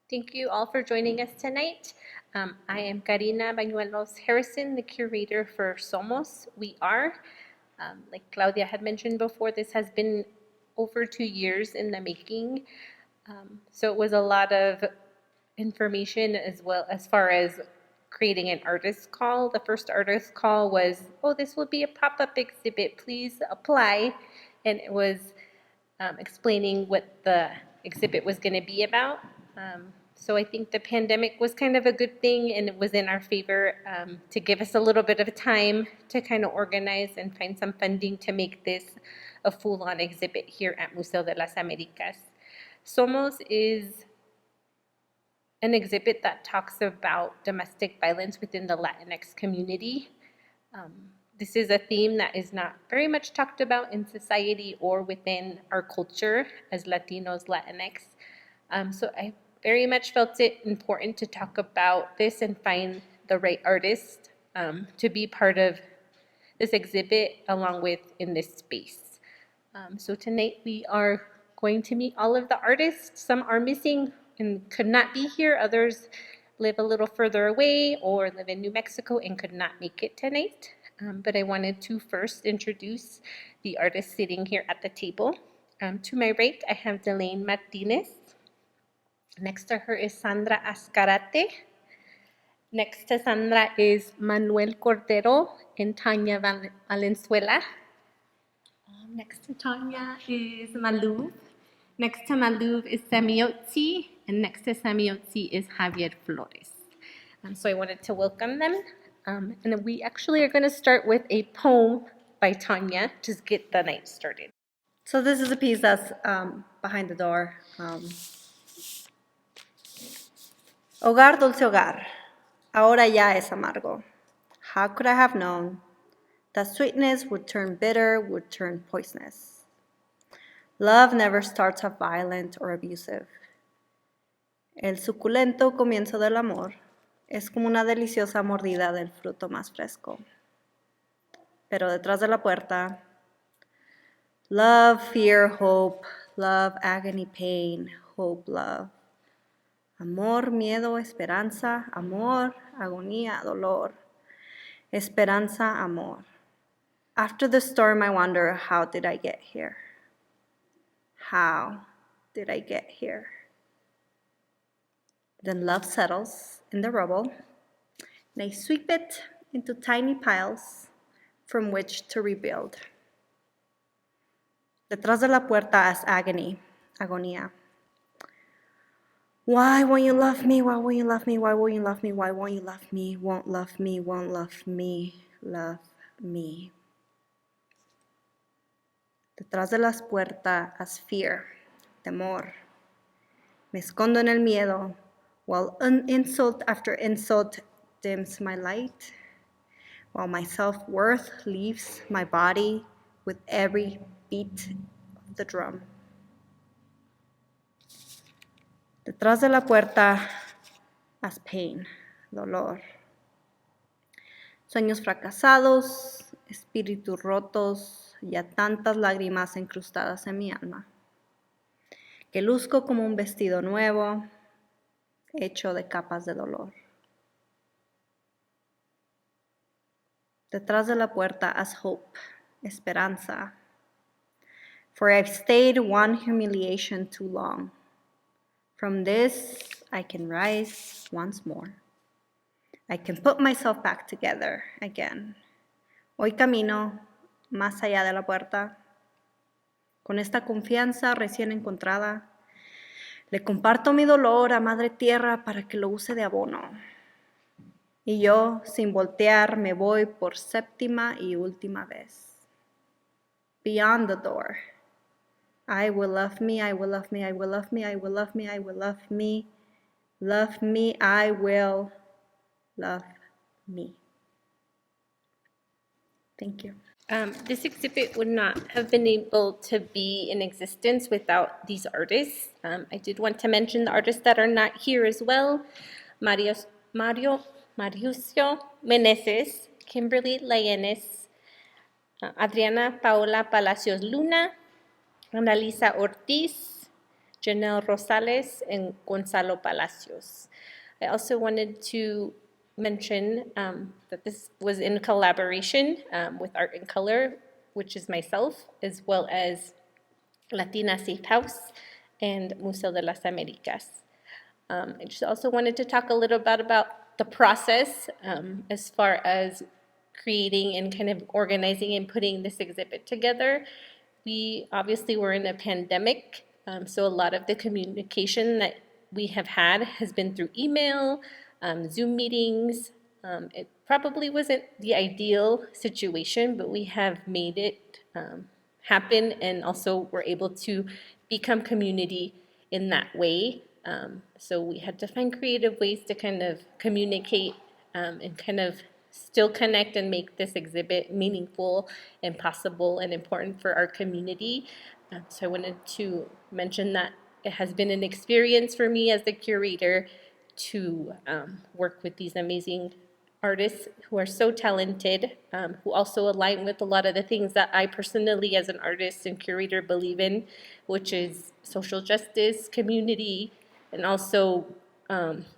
Thank you all for joining us tonight. I am Karina Bañuelos Harrison, the curator for SOMOS. We are, like Claudia had mentioned before, this has been over 2 years in the making. So it was a lot of information as well as far as creating an artist call. The first artist call was, oh, this will be a pop-up exhibit, please apply. And it was explaining what the exhibit was going to be about. So I think the pandemic was kind of a good thing, and it was in our favor to give us a little bit of time to kind of organize and find some funding to make this a full-on exhibit here at Museo de las Americas. SOMOS is an exhibit that talks about domestic violence within the Latinx community. This is a theme that is not very much talked about in society or within our culture as Latinos, Latinx. So I very much felt it important to talk about this and find the right artist to be part of this exhibit along with in this space. So tonight we are going to meet all of the artists. Some are missing and could not be here. Others live a little further away or live in New Mexico and could not make it tonight. But I wanted to first introduce the artists sitting here at the table. To my right, I have Delaine Martinez. Next to her is Sandra Ascarate. Next to Sandra is Manuel Cordero and Tanya Valenzuela. Next to Tanya is Malou. Next to Malou is Samiotzi. And next to Samiotzi is Javier Flores. So I wanted to welcome them. And we actually are going to start with a poem by Tanya to get the night started. So this is a piece that's behind the door. Hogar, dulce hogar, ahora ya es amargo. How could I have known that sweetness would turn bitter, would turn poisonous? Love never starts off violent or abusive. El suculento comienzo del amor es como una deliciosa mordida del fruto más fresco. Pero detrás de la puerta, love, fear, hope, love, agony, pain, hope, love. Amor, miedo, esperanza, amor, agonía, dolor. Esperanza, amor. After the storm, I wonder, how did I get here? How did I get here? Then love settles in the rubble, and I sweep it into tiny piles from which to rebuild. Detrás de la puerta is agony, agonía. Why won't you love me? Why won't you love me? Why won't you love me? Why won't you love me? Won't love me, won't love me, love me. Detrás de las puertas as fear, temor. Me escondo en el miedo, while insult after insult dims my light, while my self-worth leaves my body with every beat of the drum. Detrás de la puerta, as pain, dolor. Sueños fracasados, espíritus rotos, ya tantas lágrimas incrustadas en mi alma, que luzco como un vestido nuevo, hecho de capas de dolor. Detrás de la puerta, as hope, esperanza. For I've stayed one humiliation too long. From this, I can rise once more. I can put myself back together again. Hoy camino más allá de la puerta. Con esta confianza recién encontrada, le comparto mi dolor a Madre Tierra para que lo use de abono. Y yo, sin voltear, me voy por séptima y última vez. Beyond the door. I will love me, I will love me, I will love me, I will love me, I will love me. Love me, I will love me. Thank you. This exhibit would not have been able to be in existence without these artists. I did want to mention the artists that are not here as well. Mariucio Meneses, Kimberly Layenes, Adriana Paola Palacios Luna, Annalisa Ortiz, Janelle Rosales, and Gonzalo Palacios. I also wanted to mention that this was in collaboration with Art in Color, which is myself, as well as Latina Safe House and Museo de las Americas. I just also wanted to talk a little bit about the process as far as creating and kind of organizing and putting this exhibit together. We obviously were in a pandemic, so a lot of the communication that we have had has been through email, Zoom meetings. It probably wasn't the ideal situation, but we have made it happen, and also we're able to become community in that way. So we had to find creative ways to kind of communicate and kind of still connect and make this exhibit meaningful and possible and important for our community. So I wanted to mention that it has been an experience for me as the curator to work with these amazing artists who are so talented, who also align with a lot of the things that I personally, as an artist and curator, believe in, which is social justice, community, and also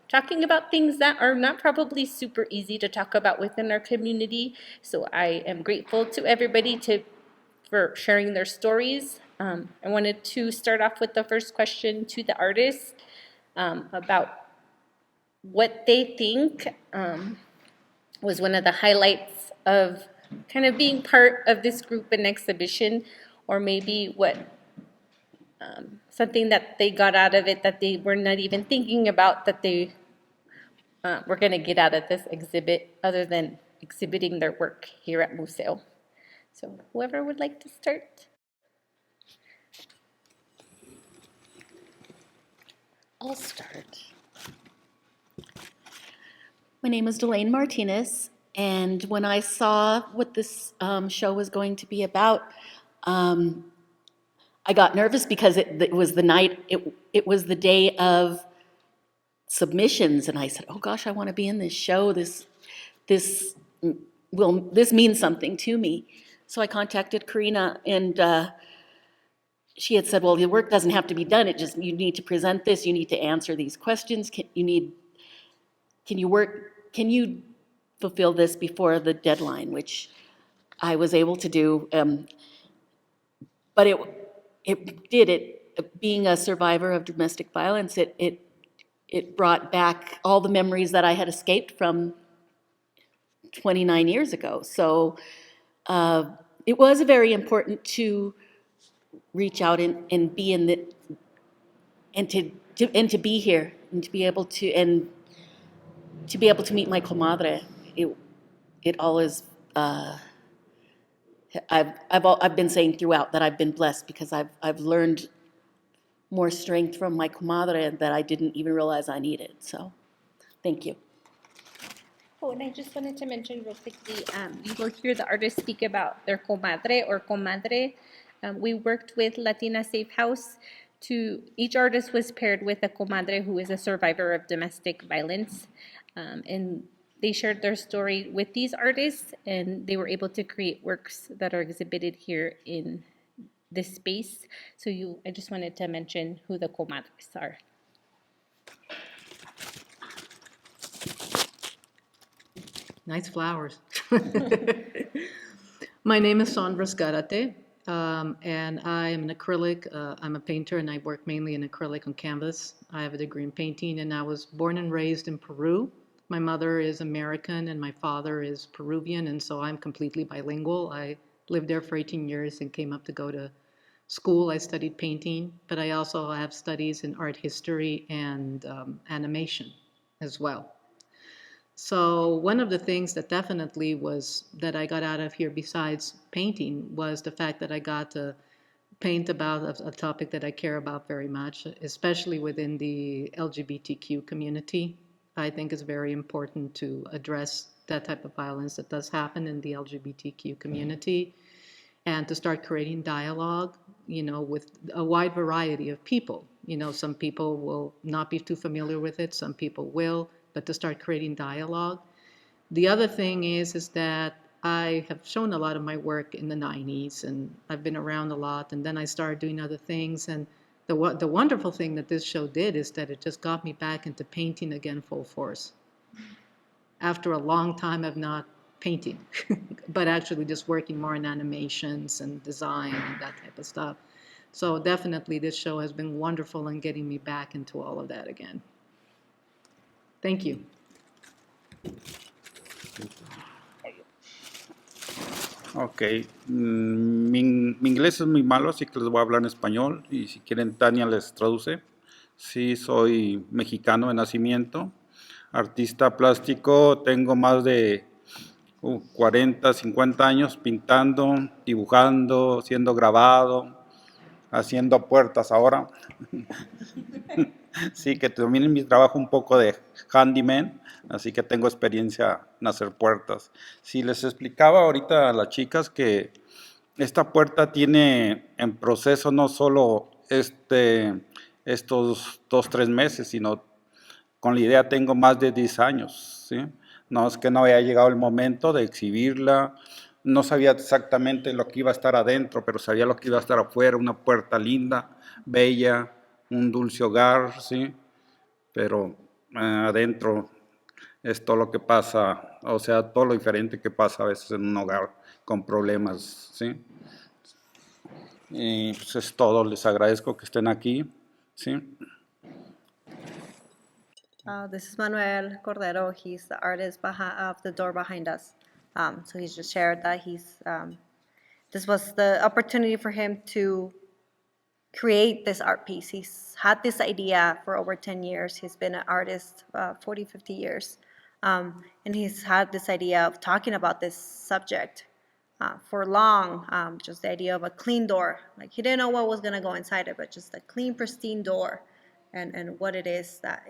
talking about things that are not probably super easy to talk about within our community. So I am grateful to everybody for sharing their stories. I wanted to start off with the first question to the artists about what they think was one of the highlights of kind of being part of this group and exhibition, or maybe what something that they got out of it that they were not even thinking about that they were going to get out of this exhibit other than exhibiting their work here at Museo. So whoever would like to start? I'll start. My name is Delane Martinez, and when I saw what this show was going to be about, I got nervous because it was the night, it was the day of submissions, and I said, oh gosh, I want to be in this show. This means something to me. So I contacted Karina, and she had said, well, the work doesn't have to be done. You need to present this. You need to answer these questions. Can you fulfill this before the deadline, which I was able to do. But being a survivor of domestic violence, it brought back all the memories that I had escaped from 29 years ago. So it was very important to reach out and be in the, and to be here and to be able to meet my comadre. It always, I've been saying throughout that I've been blessed because I've learned more strength from my comadre that I didn't even realize I needed. So, thank you. Oh, and I just wanted to mention real quickly, you will hear the artists speak about their comadre or comadre. We worked with Latina Safe House each artist was paired with a comadre who is a survivor of domestic violence. And they shared their story with these artists, and they were able to create works that are exhibited here in this space. So I just wanted to mention who the comadres are. Nice flowers. My name is Sandra Scarate, and I am an acrylic. I'm a painter, and I work mainly in acrylic on canvas. I have a degree in painting, and I was born and raised in Peru. My mother is American, and my father is Peruvian, and so I'm completely bilingual. I lived there for 18 years and came up to go to school. I studied painting, but I also have studies in art history and animation as well. So one of the things that definitely that I got out of here besides painting was the fact that I got to paint about a topic that I care about very much, especially within the LGBTQ community. I think it's very important to address that type of violence that does happen in the LGBTQ community and to start creating dialogue, with a wide variety of people. Some people will not be too familiar with it, some people will, but to start creating dialogue. The other thing is that I have shown a lot of my work in the 90s, and I've been around a lot, and then I started doing other things, and the wonderful thing that this show did is that it just got me back into painting again full force. After a long time of not painting, but actually just working more in animations and design and that type of stuff. So definitely this show has been wonderful in getting me back into all of that again. Thank you. Ok, mi inglés es muy malo, así que les voy a hablar en español y si quieren Tania les traduce. Sí, soy mexicano de nacimiento, artista plástico, tengo más de 40, 50 años pintando, dibujando, siendo grabado, haciendo puertas ahora. Sí, que también en mi trabajo un poco de handyman, así que tengo experiencia en hacer puertas. Sí, les explicaba ahorita a las chicas que esta puerta tiene en proceso no solo estos 2, 3 meses, sino con la idea tengo más de 10 años, ¿sí? No es que no había llegado el momento de exhibirla, no sabía exactamente lo que iba a estar adentro, pero sabía lo que iba a estar afuera, una puerta linda, bella, un dulce hogar, ¿sí? Pero adentro es todo lo que pasa, o sea, todo lo diferente que pasa a veces en un hogar con problemas, ¿sí? Y pues es todo, les agradezco que estén aquí, ¿sí? This is Manuel Cordero. He's the artist of the door behind us. So he's just shared that this was the opportunity for him to create this art piece. He's had this idea for over 10 years. He's been an artist 40, 50 years. And he's had this idea of talking about this subject for long, just the idea of a clean door. Like he didn't know what was gonna go inside it, but just a clean, pristine door and what it is that,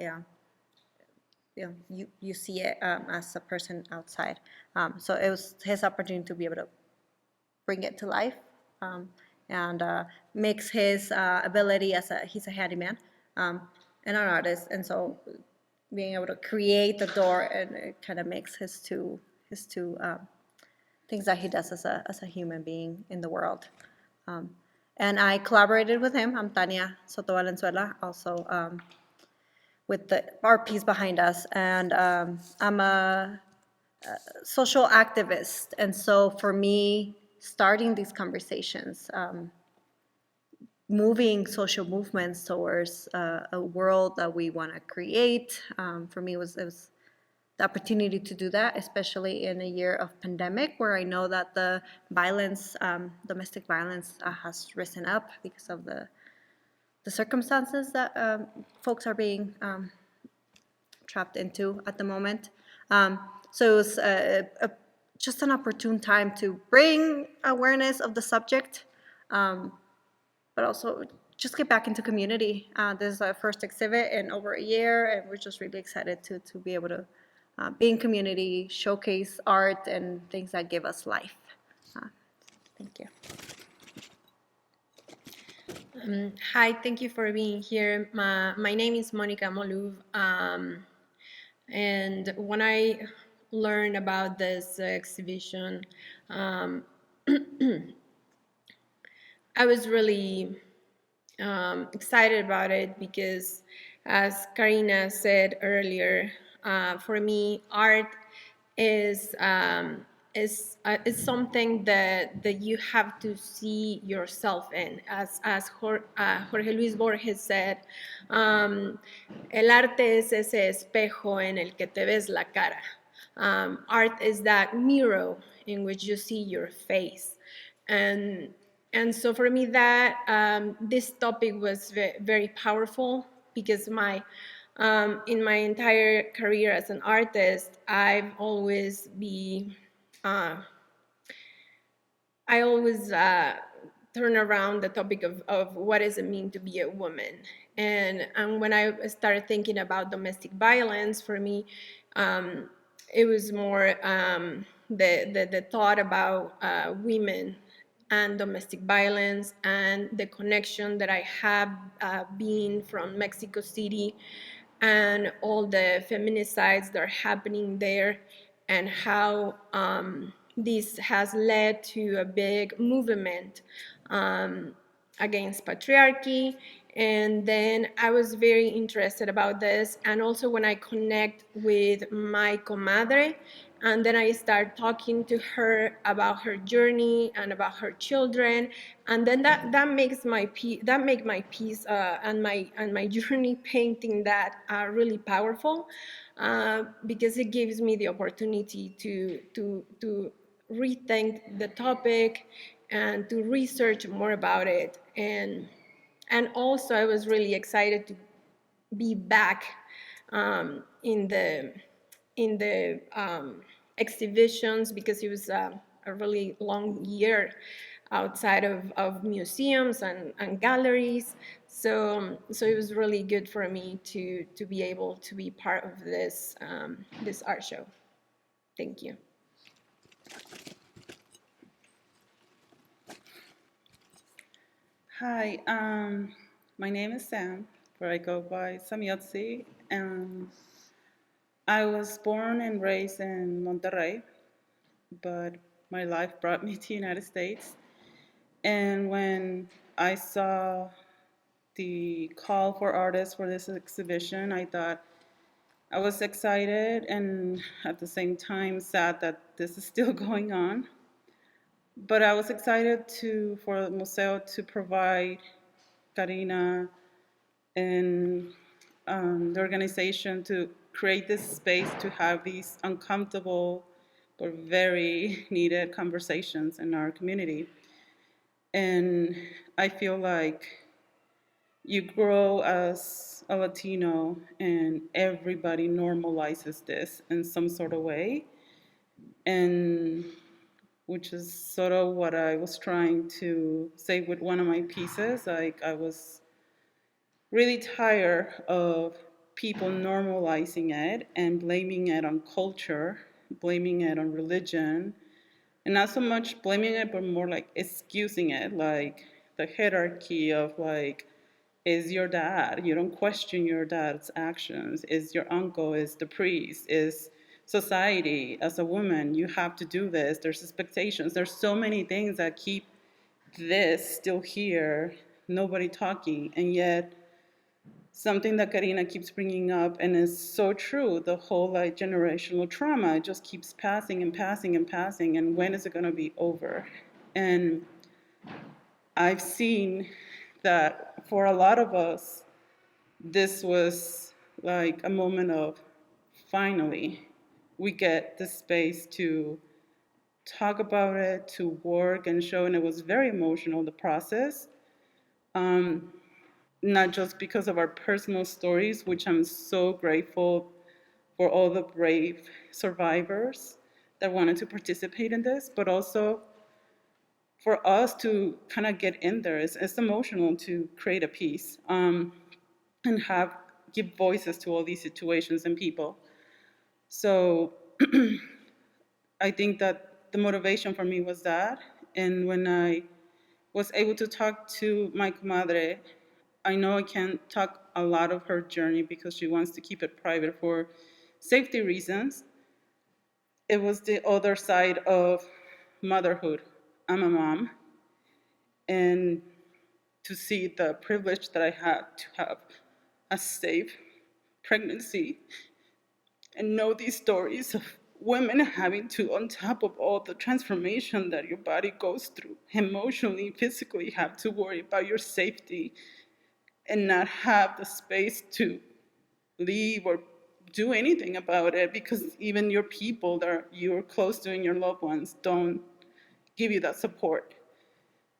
you see it as a person outside. So it was his opportunity to be able to bring it to life, and makes his ability he's a handyman and an artist, and so being able to create the door, and it kind of makes his two things that he does as a human being in the world. And I collaborated with him. I'm Tania Soto Valenzuela, also with the art piece behind us, and I'm a social activist, and so for me, starting these conversations, moving social movements towards a world that we want to create, for me it was the opportunity to do that, especially in a year of pandemic, where I know that the violence, domestic violence, has risen up because of the circumstances that folks are being trapped into at the moment. So it was just an opportune time to bring awareness of the subject, but also just get back into community. This is our first exhibit in over a year, and we're just really excited to be able to be in community, showcase art and things that give us life. Thank you. Hi, thank you for being here. My name is Monica Moluv, and when I learned about this exhibition, I was really excited about it because, as Karina said earlier, for me, art is something that you have to see yourself in. As Jorge Luis Borges said, el arte es ese espejo en el que te ves la cara. Art is that mirror in which you see your face. And so for me, that this topic was very powerful, because in my entire career as an artist, I always turn around the topic of what does it mean to be a woman. And when I started thinking about domestic violence, for me, it was more the thought about women and domestic violence, and the connection that I have being from Mexico City, and all the feminicides that are happening there, and how this has led to a big movement against patriarchy, And then I was very interested about this. And also when I connect with my comadre, and then I start talking to her about her journey and about her children, and then that makes my piece, and my journey painting that really powerful, because it gives me the opportunity to rethink the topic and to research more about it. And also I was really excited to be back in the exhibitions, because it was a really long year outside of museums and galleries. So it was really good for me to be able to be part of this art show. Thank you. Hi, my name is Sam, but I go by Samyotsi. I was born and raised in Monterrey, but my life brought me to the United States. And when I saw the call for artists for this exhibition, I thought I was excited and at the same time sad that this is still going on. But I was excited for Museo to provide Karina and the organization to create this space to have these uncomfortable but very needed conversations in our community. And I feel like you grow as a Latino and everybody normalizes this in some sort of way. And which is sort of what I was trying to say with one of my pieces. Like I was really tired of people normalizing it and blaming it on culture, blaming it on religion, and not so much blaming it, but more like excusing it, like the hierarchy of like, is your dad, you don't question your dad's actions, is your uncle, is the priest, is society, as a woman, you have to do this, there's expectations, there's so many things that keep this still here, nobody talking, and yet something that Karina keeps bringing up and is so true, the whole like generational trauma, it just keeps passing and passing and passing, and when is it going to be over? And I've seen that for a lot of us, this was like a moment of finally we get the space to talk about it, to work and show, and it was very emotional, the process. Not just because of our personal stories, which I'm so grateful for all the brave survivors that wanted to participate in this, but also for us to kind of get in there. It's emotional to create a piece and give voices to all these situations and people. So I think that the motivation for me was that. And when I was able to talk to my comadre, I know I can't talk a lot of her journey because she wants to keep it private for safety reasons. It was the other side of motherhood. I'm a mom, and to see the privilege that I had to have a safe pregnancy and know these stories of women having to, on top of all the transformation that your body goes through, emotionally, physically, have to worry about your safety and not have the space to leave or do anything about it because even your people that you're close to and your loved ones don't give you that support.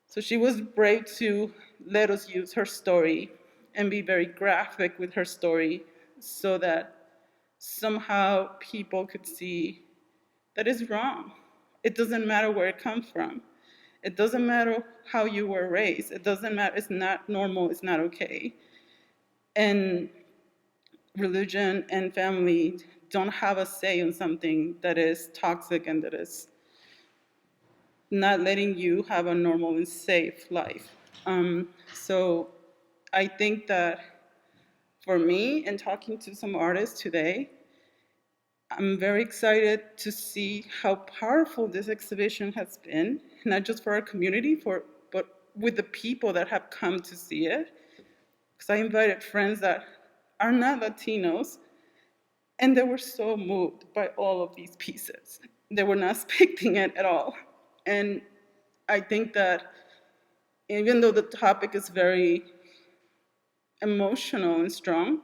So she was brave to let us use her story and be very graphic with her story so that somehow people could see that it's wrong. It doesn't matter where it comes from. It doesn't matter how you were raised. It doesn't matter. It's not normal. It's not okay. And religion and family don't have a say on something that is toxic and that is not letting you have a normal and safe life. So I think that for me, and talking to some artists today, I'm very excited to see how powerful this exhibition has been, not just for our community, but with the people that have come to see it. because I invited friends that are not Latinos, and they were so moved by all of these pieces. They were not expecting it at all. And I think that even though the topic is very emotional and strong,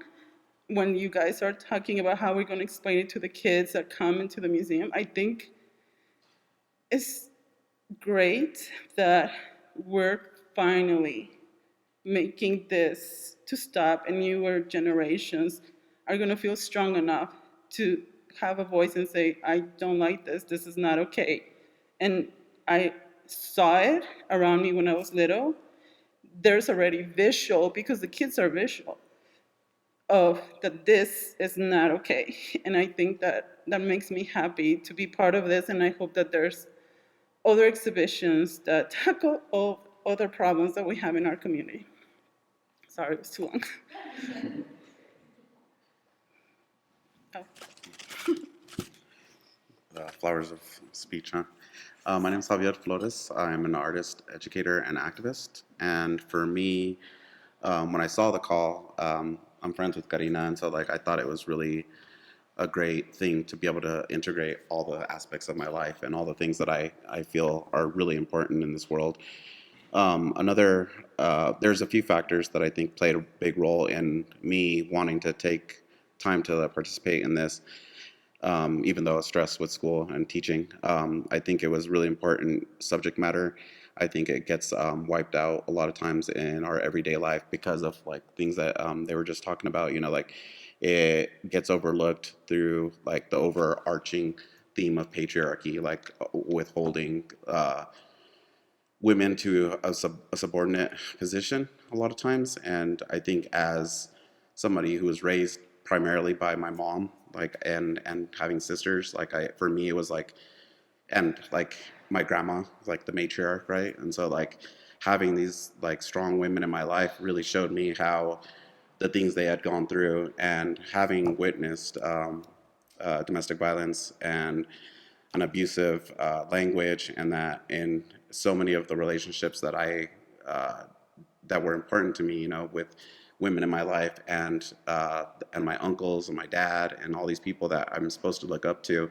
when you guys are talking about how we're going to explain it to the kids that come into the museum, I think it's great that we're finally making this to stop, and newer generations are going to feel strong enough to have a voice and say, I don't like this, this is not okay. And I saw it around me when I was little. There's already visual, because the kids are visual, of that this is not okay. And I think that that makes me happy to be part of this, and I hope that there's other exhibitions that tackle all other problems that we have in our community. Sorry, it was too long. Oh. Flowers of speech, huh? My name is Javier Flores. I'm an artist, educator, and activist. And for me, when I saw the call, I'm friends with Karina, and so like I thought it was really a great thing to be able to integrate all the aspects of my life and all the things that I feel are really important in this world. There's a few factors that I think played a big role in me wanting to take time to participate in this, even though I was stressed with school and teaching. I think it was really important subject matter. I think it gets wiped out a lot of times in our everyday life because of like things that they were just talking about. Like it gets overlooked through like the overarching theme of patriarchy, like withholding women to a subordinate position a lot of times. And I think as somebody who was raised primarily by my mom, like and having sisters, like for me it was like, and like my grandma, like the matriarch, right? And so like having these like strong women in my life really showed me how the things they had gone through, and having witnessed domestic violence and an abusive language, and that in so many of the relationships that uh, that were important to me, with women in my life, and my uncles and my dad and all these people that I'm supposed to look up to.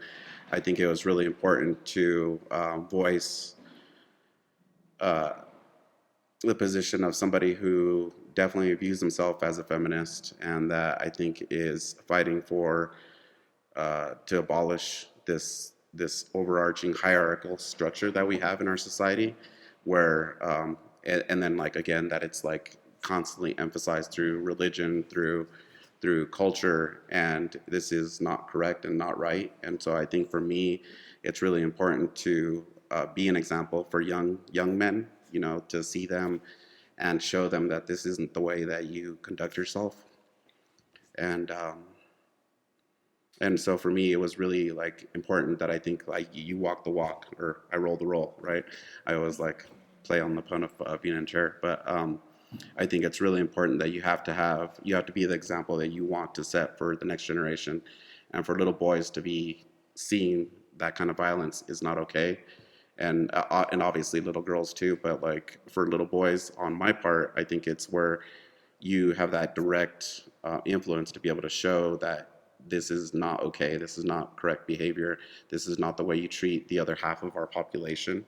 I think it was really important to voice uh, the position of somebody who definitely views himself as a feminist, and that I think is fighting for to abolish this overarching hierarchical structure that we have in our society, where and then like again that it's like constantly emphasized through religion, through culture, and this is not correct and not right. And so I think for me, it's really important to be an example for young men, to see them and show them that this isn't the way that you conduct yourself. And and so for me, it was really like important that I think like you walk the walk or I roll the roll, right? I always like play on the pun of being in chair, but I think it's really important that you have to be the example that you want to set for the next generation, and for little boys to be seeing that kind of violence is not okay, and obviously little girls too, but like for little boys, on my part, I think it's where you have that direct influence to be able to show that this is not okay, this is not correct behavior, this is not the way you treat the other half of our population.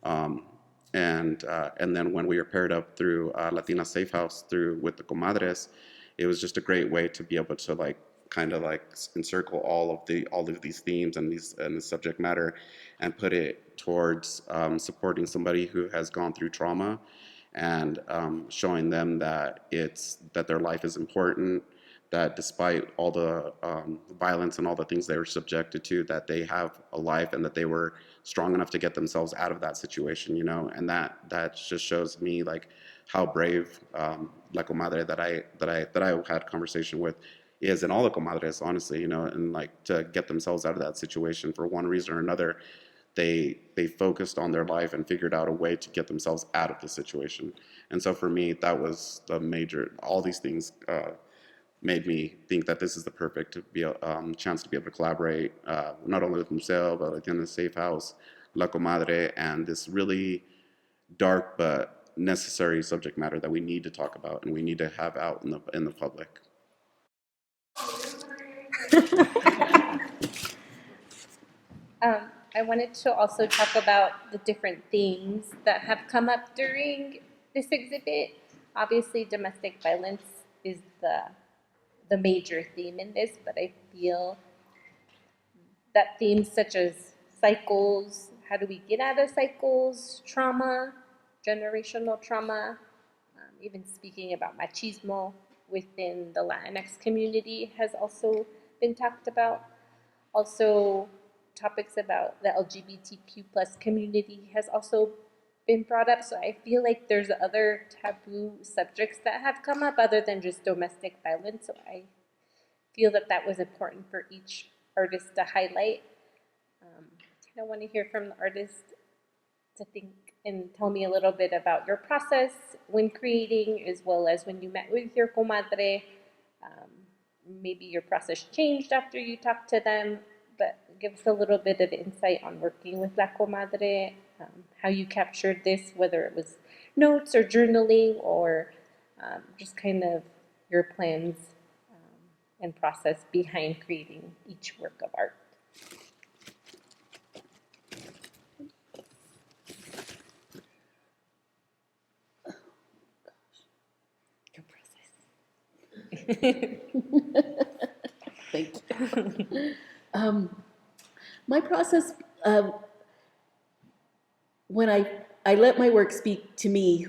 Um, and then when we were paired up through Latina Safe House through with the comadres, it was just a great way to be able to like kind of like encircle all of these themes and the subject matter, and put it towards supporting somebody who has gone through trauma, and showing them that their life is important, that despite all the violence and all the things they were subjected to, that they have a life, and that they were strong enough to get themselves out of that situation, and that just shows me like how brave La Comadre that I had conversation with is, and all the comadres, honestly, and like to get themselves out of that situation for one reason or another. They focused on their life and figured out a way to get themselves out of the situation. And so for me, that was the major. All these things made me think that this is the perfect chance to be able to collaborate, not only with Museo, but like in the Safe House, La Comadre, and this really dark but necessary subject matter that we need to talk about and we need to have out in the public. I wanted to also talk about the different themes that have come up during this exhibit. Obviously, domestic violence is the major theme in this, but I feel that themes such as cycles, how do we get out of cycles, trauma, generational trauma, even speaking about machismo within the Latinx community has also been talked about. Also, topics about the LGBTQ plus community has also been brought up. So I feel like there's other taboo subjects that have come up other than just domestic violence. So I feel that that was important for each artist to highlight. I want to hear from the artist to think and tell me a little bit about your process when creating, as well as when you met with your comadre. Maybe your process changed after you talked to them, but give us a little bit of insight on working with La Comadre, how you captured this, whether it was notes or journaling or just kind of your plans and process behind creating each work of art. Thank you. My process, when I let my work speak to me,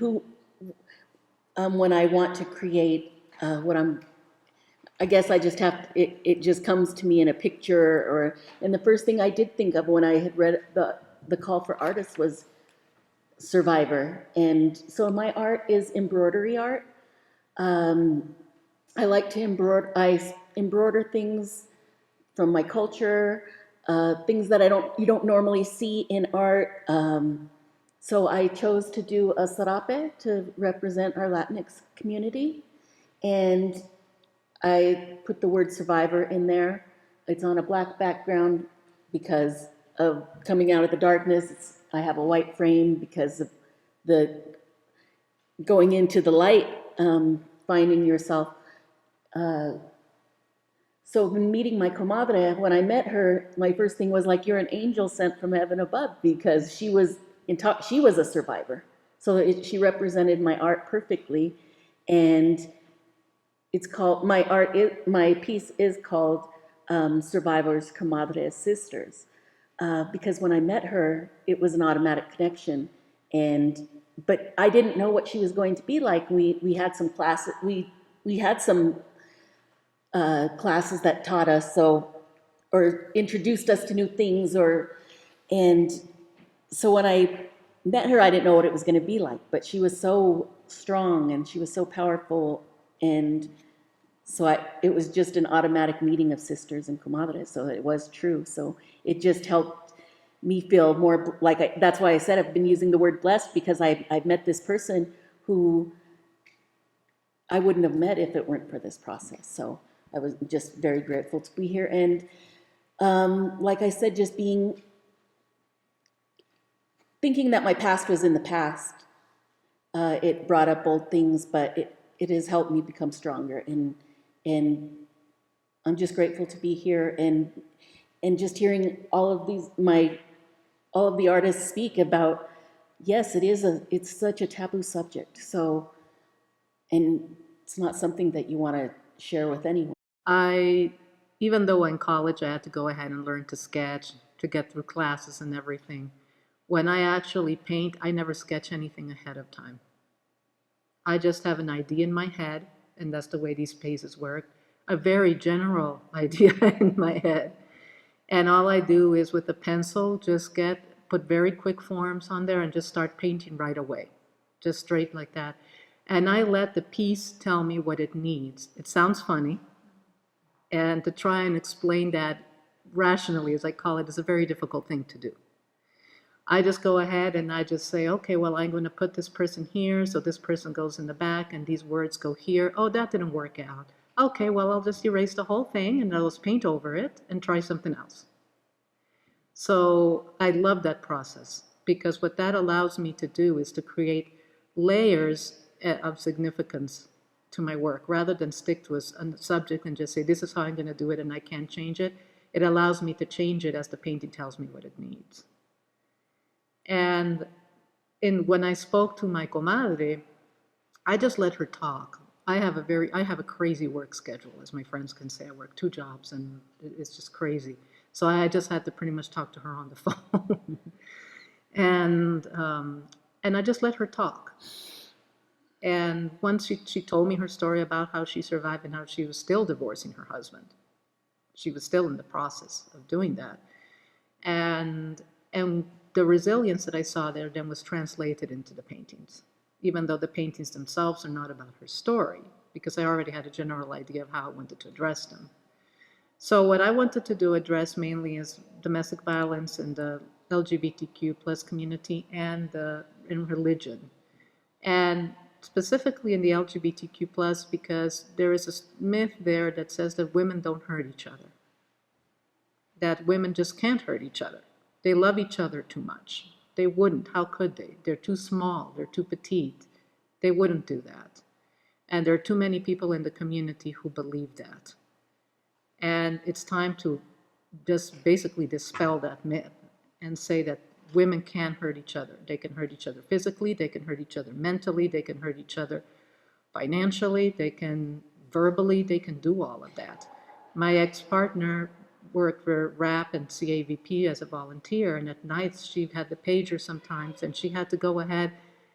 when I want to create I guess I just have, it just comes to me in a picture and the first thing I did think of when I had read the call for artists was survivor. And so my art is embroidery art. I like to embroider things from my culture, things that you don't normally see in art. So I chose to do a sarape to represent our Latinx community. And I put the word survivor in there. It's on a black background because of coming out of the darkness. I have a white frame because of the going into the light, finding yourself. So when meeting my comadre, when I met her, my first thing was like, you're an angel sent from heaven above, because she was a survivor. So she represented my art perfectly. And it's called, my piece is called Survivors, Comadres, Sisters. Because when I met her, it was an automatic connection. But I didn't know what she was going to be like. We had some classes, we had some classes that taught us, or introduced us to new things, and so when I met her, I didn't know what it was going to be like, but she was so strong and she was so powerful, and so it was just an automatic meeting of sisters and comadres, so it was true. So it just helped me feel more like, that's why I said I've been using the word blessed, because I've met this person who I wouldn't have met if it weren't for this process. So I was just very grateful to be here. And like I said, just thinking that my past was in the past, it brought up old things, but it has helped me become stronger. And I'm just grateful to be here and just hearing all of the artists speak about, yes, it's such a taboo subject. So, and it's not something that you want to share with anyone. Even though in college I had to go ahead and learn to sketch to get through classes and everything, when I actually paint, I never sketch anything ahead of time. I just have an idea in my head, and that's the way these pieces work, a very general idea in my head. And all I do is with a pencil, just put very quick forms on there and just start painting right away, just straight like that. And I let the piece tell me what it needs. It sounds funny, and to try and explain that rationally, as I call it, is a very difficult thing to do. I just go ahead and I just say, okay, well, I'm going to put this person here, so this person goes in the back, and these words go here. Oh, that didn't work out. Okay, well, I'll just erase the whole thing, and I'll just paint over it and try something else. So I love that process, because what that allows me to do is to create layers of significance to my work rather than stick to a subject and just say, this is how I'm going to do it and I can't change it. It allows me to change it as the painting tells me what it needs. And when I spoke to my comadre, I just let her talk. I have a crazy work schedule, as my friends can say. I work 2 jobs and it's just crazy. So I just had to pretty much talk to her on the phone. And I just let her talk. And once she told me her story about how she survived and how she was still divorcing her husband. She was still in the process of doing that. And the resilience that I saw there then was translated into the paintings, even though the paintings themselves are not about her story, because I already had a general idea of how I wanted to address them. So what I wanted to address mainly is domestic violence in the LGBTQ plus community and in religion. And specifically in the LGBTQ plus, because there is a myth there that says that women don't hurt each other, that women just can't hurt each other. They love each other too much. They wouldn't. How could they? They're too small. They're too petite. They wouldn't do that. And there are too many people in the community who believe that. And it's time to just basically dispel that myth and say that women can hurt each other. They can hurt each other physically, they can hurt each other mentally, they can hurt each other financially, they can verbally, they can do all of that. My ex-partner worked for RAP and CAVP as a volunteer, and at nights she had the pager sometimes, and she had to go ahead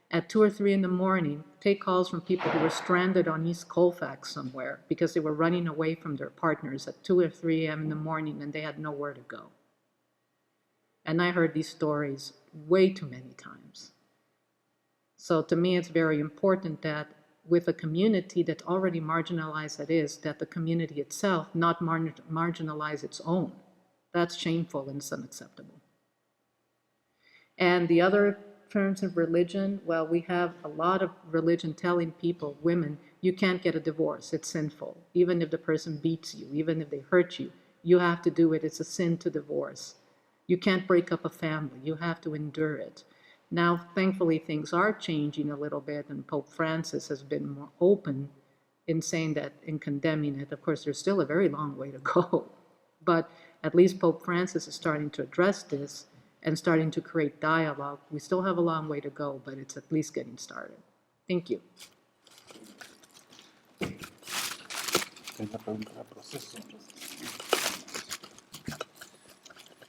at 2 or 3 in the morning, take calls from people who were stranded on East Colfax somewhere because they were running away from their partners at 2 or 3 a.m. in the morning and they had nowhere to go. And I heard these stories way too many times. So to me, it's very important that with a community that already marginalized that is, that the community itself not marginalize its own. That's shameful and it's unacceptable. And the other terms of religion, well, we have a lot of religion telling people, women, you can't get a divorce, it's sinful. Even if the person beats you, even if they hurt you, you have to do it, it's a sin to divorce. You can't break up a family, you have to endure it. Now, thankfully, things are changing a little bit, and Pope Francis has been more open in saying that, in condemning it. Of course, there's still a very long way to go, but at least Pope Francis is starting to address this and starting to create dialogue. We still have a long way to go, but it's at least getting started. Thank you.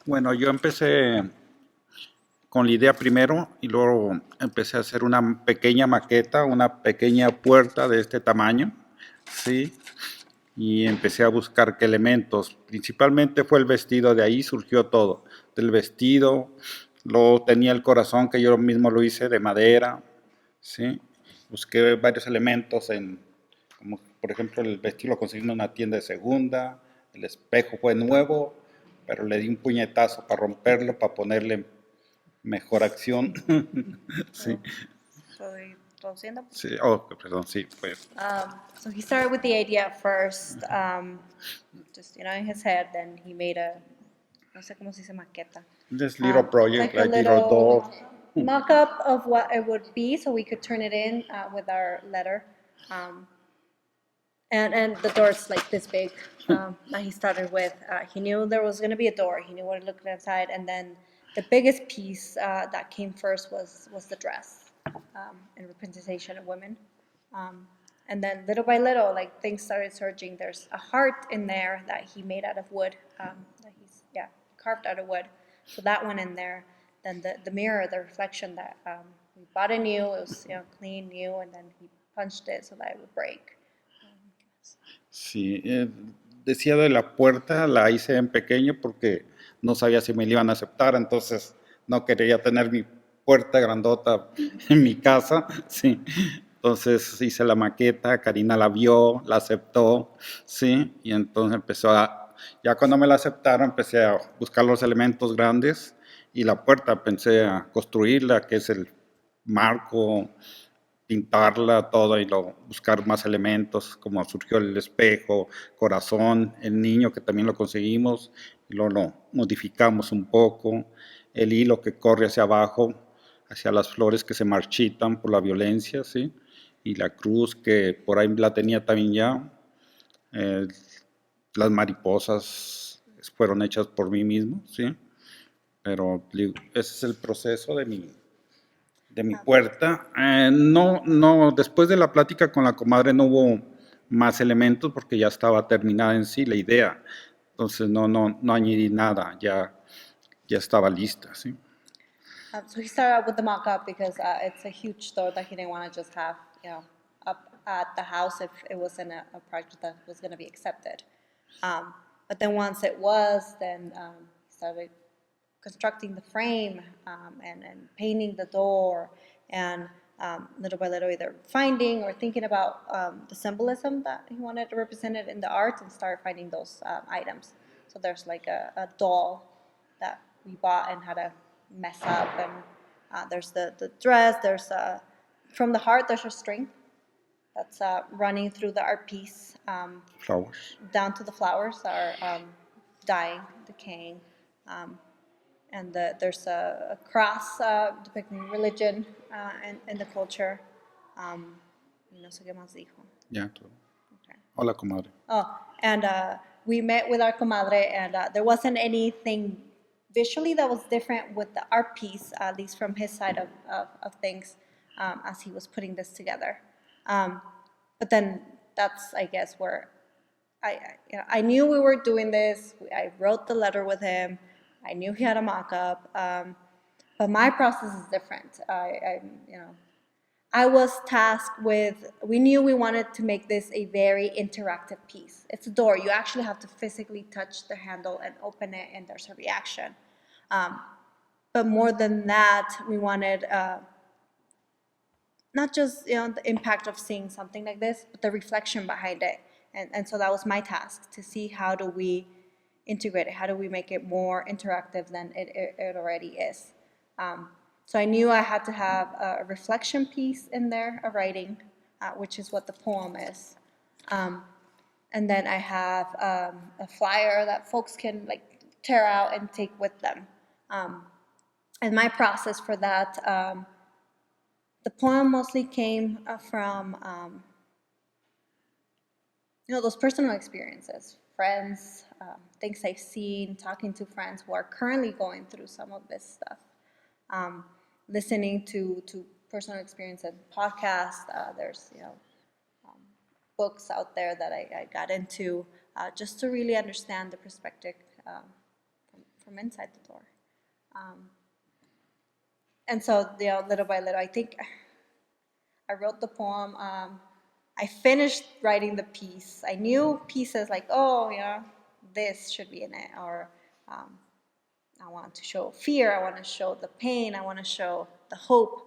Bueno, yo empecé con la idea primero y luego empecé a hacer una pequeña maqueta, una pequeña puerta de este tamaño, ¿sí? Y empecé a buscar qué elementos. Principalmente fue el vestido, de ahí surgió todo. Del vestido, luego tenía el corazón que yo mismo lo hice de madera, ¿sí? Busqué varios elementos, como por ejemplo el vestido lo conseguí en una tienda de segunda, el espejo fue nuevo, pero le di un puñetazo para romperlo, para ponerle mejor acción. Sí. Estoy traduciendo. Sí, oh, perdón, sí, pues. So he started with the idea at first, just, in his head, then he made no sé cómo se dice maqueta. This little project, like a little doll. mock-up of what it would be, so we could turn it in with our letter. And the door's like this big that he started with. He knew there was going to be a door. He knew what it looked inside. And then the biggest piece that came first was the dress and representation of women. And then little by little, like things started surging. There's a heart in there that he made out of wood, that he's carved out of wood. So that went in there. Then the mirror, the reflection that we bought it new. It was clean, new, and then he punched it so that it would break. Sí, decía de la puerta, la hice en pequeño porque no sabía si me la iban a aceptar, entonces no quería tener mi puerta grandota en mi casa, sí. Entonces hice la maqueta, Karina la vio, la aceptó, sí, y entonces ya cuando me la aceptaron empecé a buscar los elementos grandes y la puerta pensé a construirla, que es el marco, pintarla toda y buscar más elementos, como surgió el espejo, corazón, el niño que también lo conseguimos, y lo modificamos un poco, el hilo que corre hacia abajo, hacia las flores que se marchitan por la violencia, ¿sí? Y la cruz que por ahí la tenía también ya. Eh, las mariposas fueron hechas por mí mismo, ¿sí? Pero ese es el proceso de mi puerta. No, después de la plática con la comadre no hubo más elementos porque ya estaba terminada en sí la idea. Entonces no añadí nada, ya estaba lista, ¿sí? So he started out with the mock-up because it's a huge store that he didn't want to just have, up at the house if it wasn't a project that was going to be accepted. But then once it was, then he started constructing the frame and painting the door, and little by little either finding or thinking about the symbolism that he wanted represented in the art and start finding those items. So there's like a doll that we bought and had a mess up, and there's the dress, there's from the heart there's a string that's running through the art piece Flowers. down to the flowers are dying, decaying, and there's a cross depicting religion and the culture. No sé qué más dijo. Ya, todo. Okay. Hola, comadre. Oh, and we met with our comadre, and there wasn't anything visually that was different with the art piece, at least from his side of things, as he was putting this together. But then that's, I guess, where I knew we were doing this. I wrote the letter with him. I knew he had a mock-up, but my process is different. I was tasked with, we knew we wanted to make this a very interactive piece. It's a door. You actually have to physically touch the handle and open it, and there's a reaction. But more than that, we wanted not just the impact of seeing something like this, but the reflection behind it. And so that was my task, to see how do we integrate it, how do we make it more interactive than it already is. So I knew I had to have a reflection piece in there, a writing, which is what the poem is. And then I have a flyer that folks can like tear out and take with them. And my process for that, the poem mostly came from those personal experiences, friends, things I've seen, talking to friends who are currently going through some of this stuff, listening to personal experience and podcasts. There's books out there that I got into just to really understand the perspective from inside the door. And so little by little, I think I wrote the poem. I finished writing the piece. I knew pieces like, oh, this should be in it, or I want to show fear, I want to show the pain, I want to show the hope.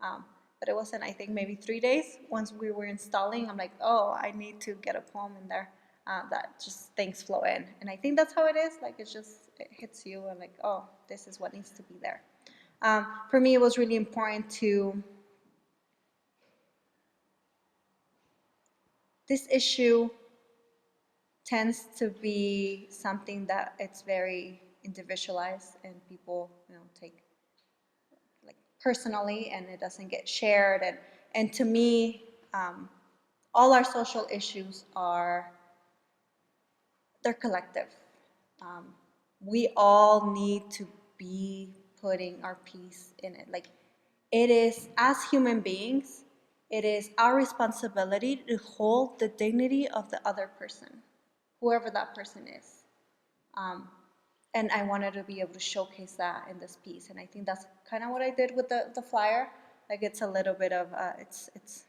But it wasn't, I think, maybe 3 days. Once we were installing, I'm like, oh, I need to get a poem in there that just things flow in. And I think that's how it is. Like, it hits you and like, oh, this is what needs to be there. For me, it was really important to, this issue tends to be something that it's very individualized and people take like personally, and it doesn't get shared. And to me, all our social issues they're collective. We all need to be putting our piece in it. Like, it is, as human beings, it is our responsibility to hold the dignity of the other person, whoever that person is. And I wanted to be able to showcase that in this piece. And I think that's kind of what I did with the flyer. Like, it's a little bit of, it's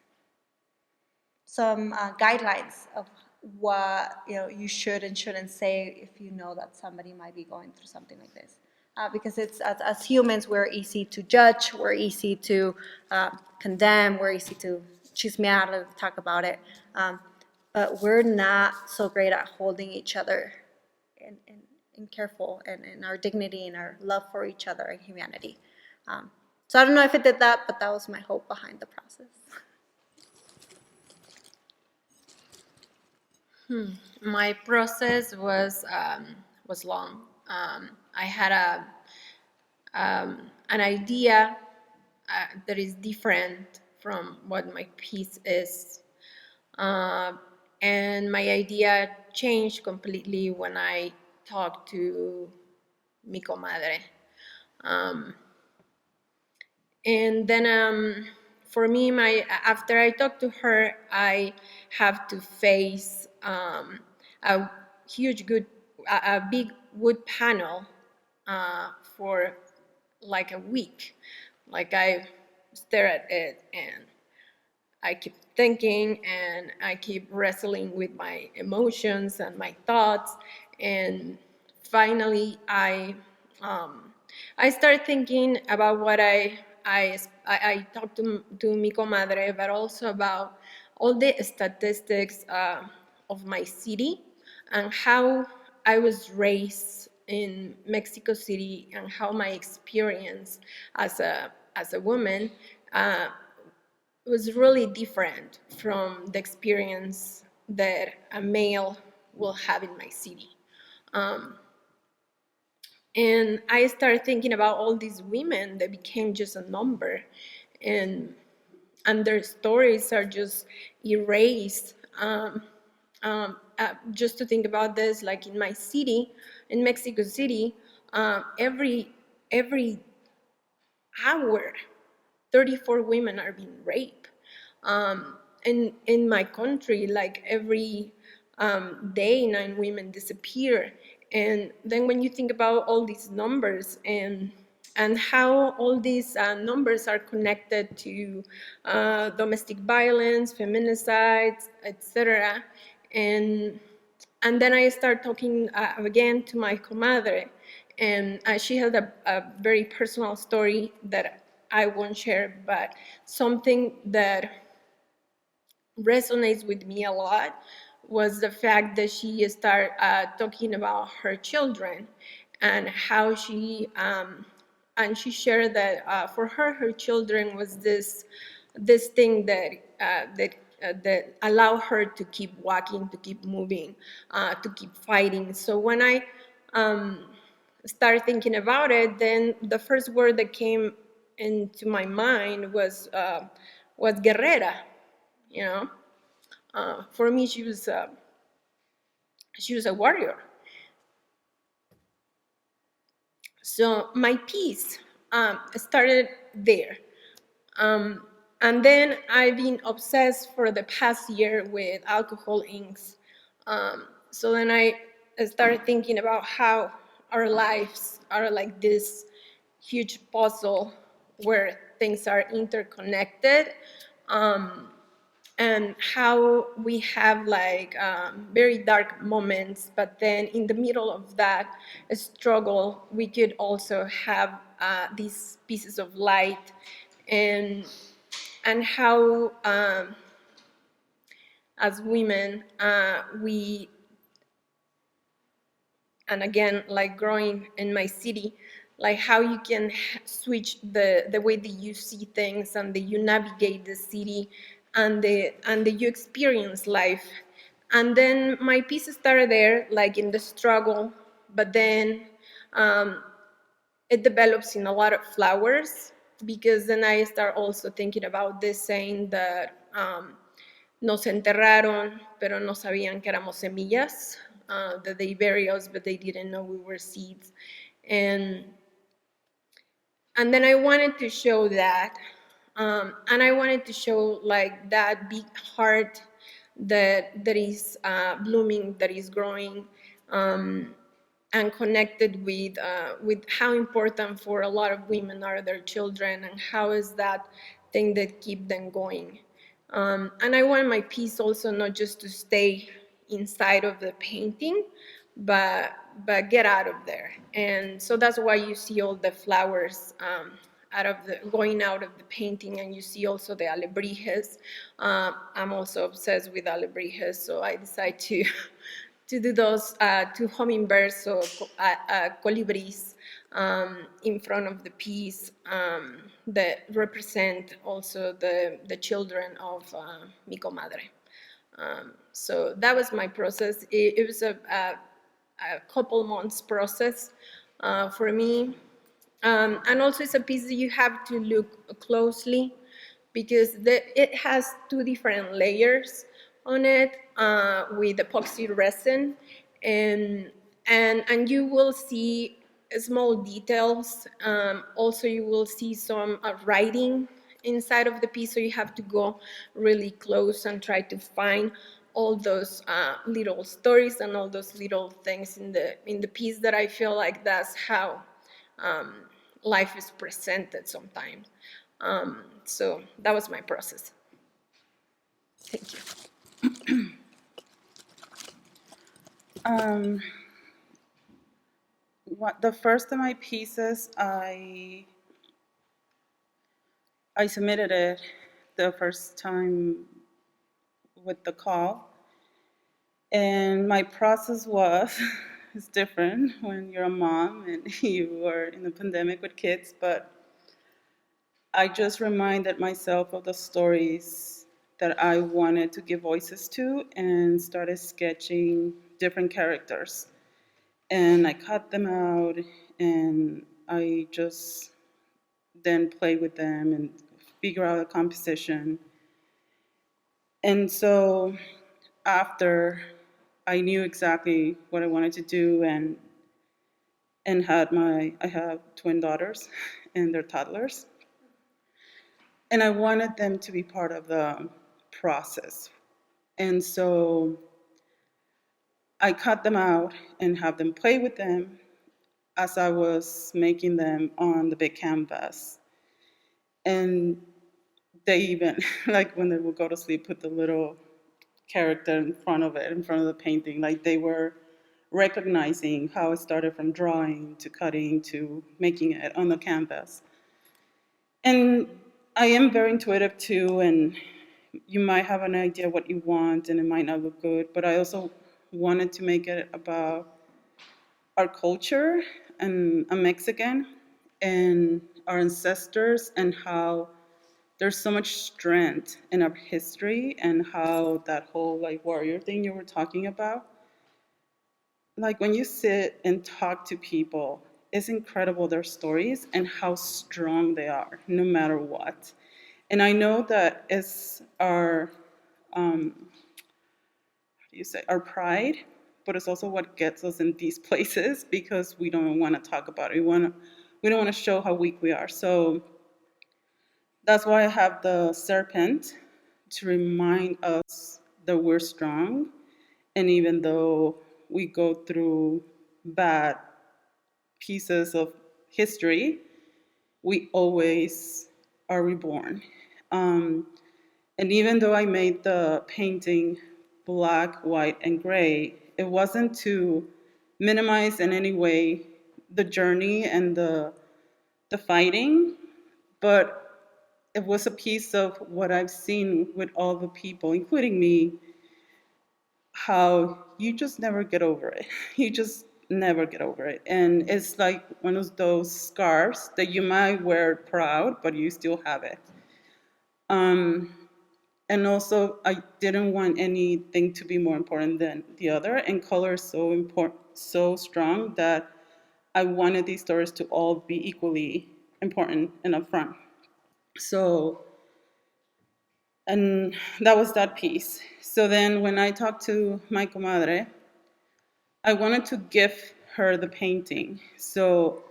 some guidelines of what you should and shouldn't say if you know that somebody might be going through something like this. Because it's, as humans, we're easy to judge, we're easy to condemn, we're easy to chismear, and talk about it. But we're not so great at holding each other and careful and our dignity and our love for each other and humanity. So I don't know if it did that, but that was my hope behind the process. My process was long. I had an idea that is different from what my piece is. And my idea changed completely when I talked to mi comadre. And then for me, after I talk to her, I have to face a a big wood panel for like a week. Like I stare at it and I keep thinking and I keep wrestling with my emotions and my thoughts. And finally, I start thinking about what I talked to mi comadre, but also about all the statistics of my city and how I was raised in Mexico City and how my experience as a woman was really different from the experience that a male will have in my city. And I started thinking about all these women that became just a number, and their stories are just erased. Just to think about this, like in my city, in Mexico City, every hour, 34 women are being raped. In my country, like every day, 9 women disappear. And then when you think about all these numbers and how all these numbers are connected to domestic violence, feminicides, etc. And then I start talking again to my comadre, and she had a very personal story that I won't share, but something that resonates with me a lot was the fact that she started talking about her children and how and she shared that for her children was this thing that allow her to keep walking, to keep moving, to keep fighting. So when I started thinking about it, then the first word that came into my mind was guerrera, you know. For me, she was a warrior. So my piece started there. And then I've been obsessed for the past year with alcohol inks. So then I started thinking about how our lives are like this huge puzzle where things are interconnected. And how we have like very dark moments, but then in the middle of that struggle, we could also have these pieces of light, and how as women we, and again, like growing in my city, like how you can switch the way that you see things and that you navigate the city and that you experience life. And then my piece started there, like in the struggle, but then it develops in a lot of flowers, because then I start also thinking about this saying that nos enterraron, pero no sabían que éramos semillas, that they bury us, but they didn't know we were seeds. And then I wanted to show that, and I wanted to show like that big heart that is blooming, that is growing, and connected with how important for a lot of women are their children, and how is that thing that keep them going. And I want my piece also not just to stay inside of the painting, but get out of there. And so that's why you see all the flowers going out of the painting, and you see also the alebrijes. I'm also obsessed with alebrijes, so I decided to to do those two hummingbirds or colibris in front of the piece that represent also the children of mi comadre. So that was my process. It was a couple months process for me. And also it's a piece that you have to look closely because it has two different layers on it with epoxy resin, and and you will see small details. Also, you will see some writing inside of the piece, so you have to go really close and try to find all those little stories and all those little things in the piece that I feel like that's how um, life is presented sometimes. So that was my process. Thank you. The first of my pieces, I submitted it the first time with the call, and my process was it's different when you're a mom and you are in a pandemic with kids, but I just reminded myself of the stories that I wanted to give voices to and started sketching different characters. And I cut them out and I just then played with them and figure out a composition. And so after I knew exactly what I wanted to do and I have twin daughters and they're toddlers. And I wanted them to be part of the process. And so I cut them out and have them play with them as I was making them on the big canvas. And they even, like when they would go to sleep, put the little character in front of it, in front of the painting. Like they were recognizing how it started from drawing to cutting to making it on the canvas. And I am very intuitive too, and you might have an idea what you want and it might not look good, but I also wanted to make it about our culture, and I'm Mexican, and our ancestors, and how there's so much strength in our history, and how that whole like warrior thing you were talking about, like when you sit and talk to people, it's incredible their stories and how strong they are no matter what. And I know that it's our how do you say, our pride, but it's also what gets us in these places because we don't want to talk about it. We don't want to show how weak we are. So that's why I have the serpent to remind us that we're strong. And even though we go through bad pieces of history, we always are reborn. And even though I made the painting black, white, and gray, it wasn't to minimize in any way the journey and the fighting, but it was a piece of what I've seen with all the people, including me, how you just never get over it. You just never get over it. And it's like one of those scars that you might wear proud, but you still have it. And also, I didn't want anything to be more important than the other. And color is so important, so strong that I wanted these stories to all be equally important and upfront. So, and that was that piece. So then when I talked to my comadre, I wanted to give her the painting. So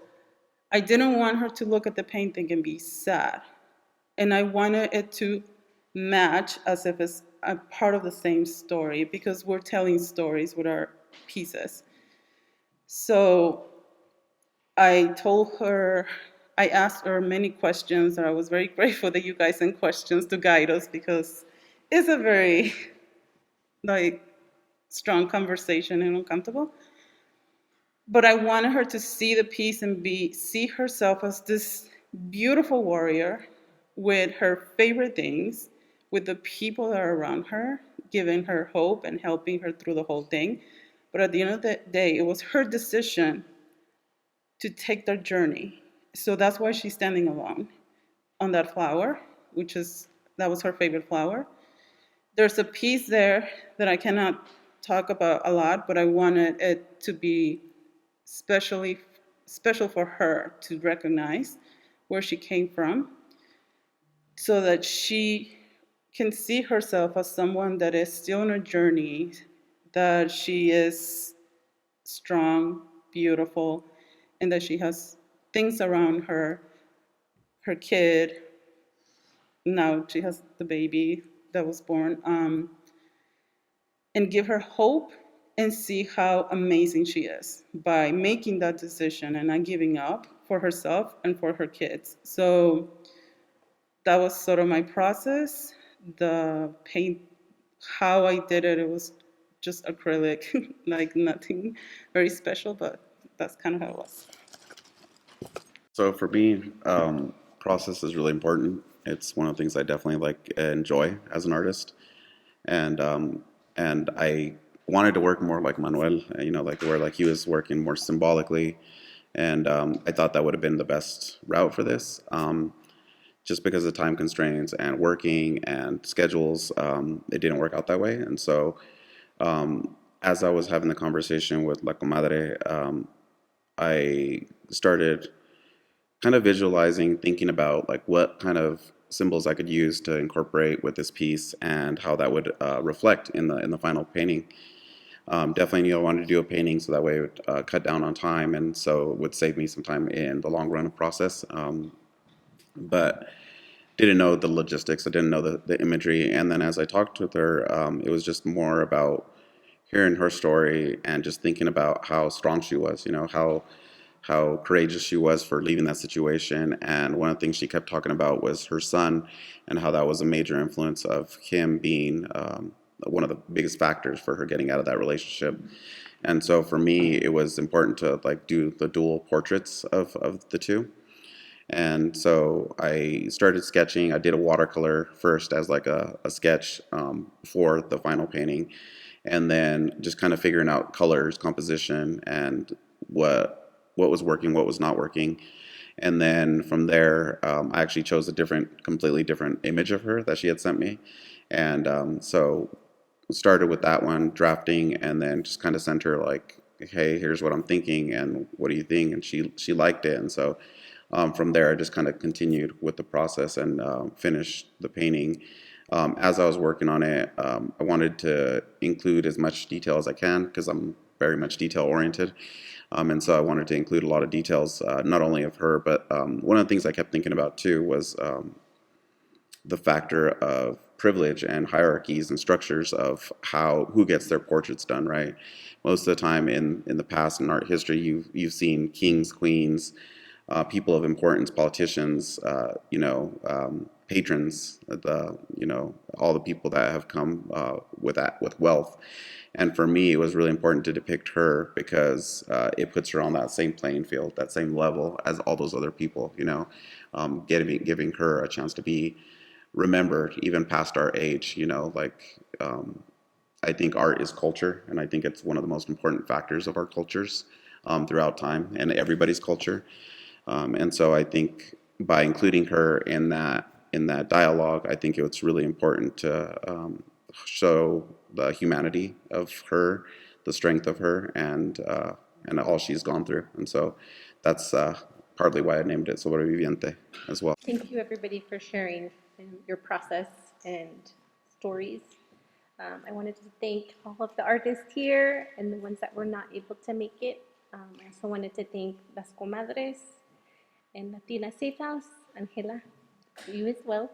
I didn't want her to look at the painting and be sad. And I wanted it to match as if it's a part of the same story because we're telling stories with our pieces. So I told her, I asked her many questions, and I was very grateful that you guys sent questions to guide us because it's a very like strong conversation and uncomfortable. But I wanted her to see the piece and see herself as this beautiful warrior with her favorite things, with the people that are around her, giving her hope and helping her through the whole thing. But at the end of the day, it was her decision to take their journey. So that's why she's standing alone on that flower, that was her favorite flower. There's a piece there that I cannot talk about a lot, but I wanted it to be specially special for her to recognize where she came from, so that she can see herself as someone that is still on a journey, that she is strong, beautiful, and that she has things around her, her kid. Now she has the baby that was born, and give her hope and see how amazing she is by making that decision and not giving up for herself and for her kids. So that was sort of my process. The paint, how I did it, it was just acrylic, like nothing very special, but that's kind of how it was. So for me, process is really important. It's one of the things I definitely like enjoy as an artist, and I wanted to work more like Manuel, like where like he was working more symbolically, and I thought that would have been the best route for this. Just because of time constraints and working and schedules, it didn't work out that way. And so, as I was having the conversation with La Comadre, I started kind of visualizing, thinking about like what kind of symbols I could use to incorporate with this piece and how that would reflect in the final painting. Definitely knew I wanted to do a painting so that way it would cut down on time, and so it would save me some time in the long run of process. But didn't know the logistics. I didn't know the imagery. And then as I talked with her, it was just more about hearing her story and just thinking about how strong she was, how courageous she was for leaving that situation. And one of the things she kept talking about was her son and how that was a major influence of him being one of the biggest factors for her getting out of that relationship. And so for me, it was important to like do the dual portraits of the two. And so I started sketching. I did a watercolor first as like a sketch for the final painting, and then just kind of figuring out colors, composition, and what was working, what was not working. And then from there, I actually chose a completely different image of her that she had sent me, and so started with that one, drafting, and then just kind of sent her like, hey, here's what I'm thinking, and what do you think? And she liked it, and so from there, I just kind of continued with the process and finished the painting. As I was working on it, I wanted to include as much detail as I can because I'm very much detail oriented. And so I wanted to include a lot of details, not only of her, but one of the things I kept thinking about too was the factor of privilege and hierarchies and structures of who gets their portraits done, right? Most of the time in the past in art history, you've seen kings, queens, people of importance, politicians, patrons, all the people that have come with wealth. And for me, it was really important to depict her because it puts her on that same playing field, that same level as all those other people. Giving her a chance to be remembered even past our age. I think art is culture, and I think it's one of the most important factors of our cultures throughout time and everybody's culture. And so I think by including her in that dialogue, I think it's really important to show the humanity of her, the strength of her, and all she's gone through. And so that's partly why I named it Sobreviviente as well. Thank you, everybody, for sharing your process and stories. I wanted to thank all of the artists here and the ones that were not able to make it. I also wanted to thank Las Comadres and Latina Safe House, Angela, you as well.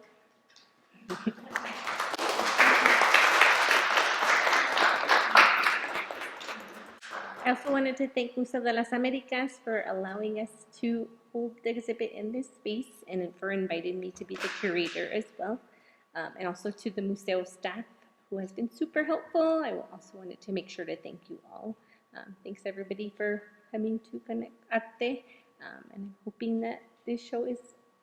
I also wanted to thank Museo de las Americas for allowing us to hold the exhibit in this space and for inviting me to be the curator as well. And also to the Museo staff who has been super helpful. I also wanted to make sure to thank you all. Thanks everybody for coming to ConnectArte. And I'm hoping that this show is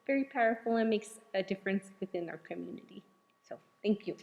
very powerful and makes a difference within our community. So thank you.